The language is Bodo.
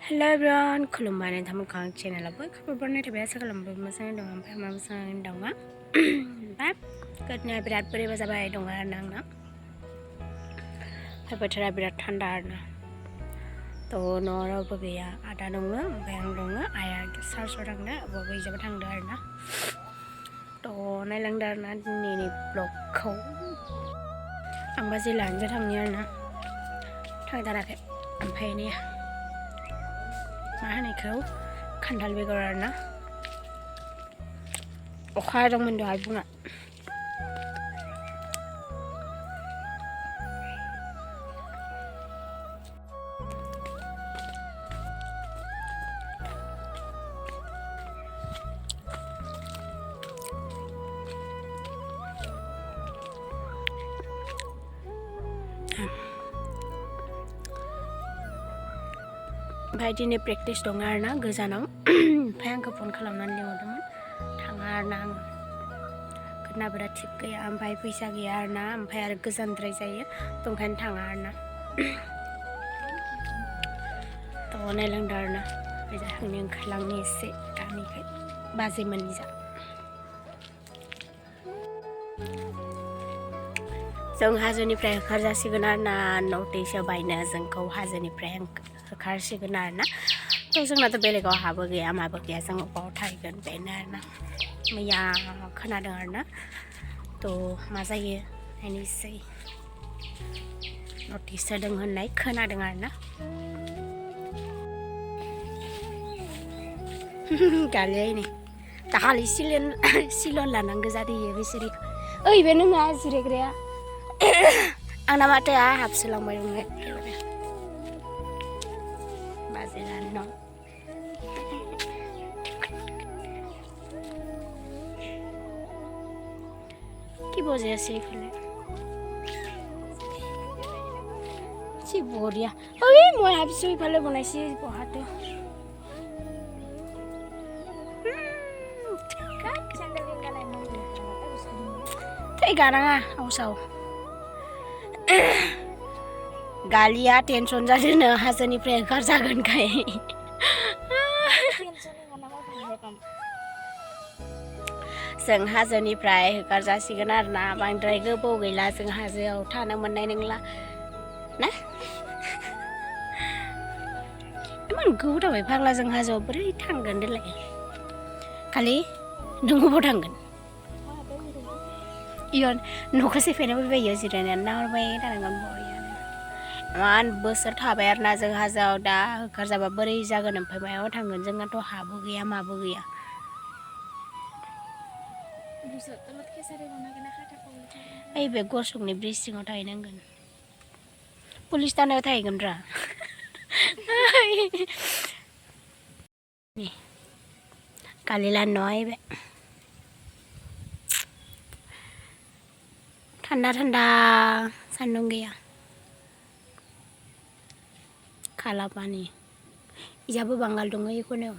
Hello everyone, खुलुमबाय नोंथांमोनखौ आं चेनेलाव बयखौबो बरायनाय थाबाय आसा खालामो मोजाङै दं ओमफ्राय मा मोजाङै दङ ओमफ्राय गोदोनिया बिराद बोरैबा जाबाय दङ आरोना आंना ओमफ्राय बोथोरा बिराद थान्दा आरोना थ' न'आव रावबो गैया आदा दङ ओमफ्राय आं दङ आइया सार्चआव थांदो आब'आबो इजाबो थांदो आरोना थ' नायलांदो आरोना दिनैनि ब्लगखौ आं बाजै लानोसो थांनि आरोना थांथाराखै ओमफ्राय नै मा होनोखौ खान्थाल बेगर आरोना अखा हादोंमोन दहाय फुङाव ओमफ्राय दिनै प्रेक्टिस दङ आरोना गोजानाव ओमफ्राय आंखौ फन खालामनानै लिंहरदोंमोन थाङा आरोना आङो गोदोना बिराद थिग गैया ओमफ्राय फैसा गैया आरोना ओमफ्राय आरो गोजानद्राय जायो थ' ओंखायनो थाङा आरोना थ' नायलांदो आरोना ओमफ्राय थांनो ओंखारलांनो एसे गामिखै बाजैमोननि जा जों हाजोनिफ्राय होखारजासिगोन आरोना नटिसआव बायनो जोंखौ हाजोनिफ्राय होखारसिगोन आरोना थ' जोंनाथ' बेलेगाव हाबो गैया माबो गैया जों अबाव थाहैगोन बेनो आरोना मैया खोनादों आरोना थ' मा जायो नायनोसै नटिस होदों होननाय खोनादों आरोना गालियायनो दाखालि सिलन लानांगौ जादों बिसोर ओइ बे नोङा जिरायग्राया आंना माथो हाबसोलांबाय दङ बाजै लानो दं কি বজে আছে এইফালে চি বঢ়িয়া ঐ মই ভাবিছোঁ ইফালে বনাইছে পঢ়াটো थै गानाङा हाउसाव गालिया टेनसन जादोंनो हाजोनिफ्राय ओंखारजागोनखाय जों हाजोनिफ्राय होखारजासिगोन आरोना बांद्राय गोबाव गैला जों हाजोआव थानो मोननाय नंला ना इमान गोबाव थाबाय फाग्ला जों हाजोआव बोरै थांगोन देलाय खालि नों बबाव थांगोन इयाव न'खौ सेफायना फैबाय जिरायनानै नाहरबाय थानांगोन बरियानो इमान बोसोर थाबाय आरोना जों हाजोआव दा होखारजाबा बोरै जागोन ओमफ्राय मायाव थांगोन जोंनाथ' हाबो गैया माबो गैया ओइ बे गसंनि ब्रिज सिङाव थाहैनांगोन पुलिस थानायाव थाहैगोन रा कालि लानो न'आव ठंडा ठंडा सान्दुं गैया खाला पानि इजाबो बांगाल दङ इखौनो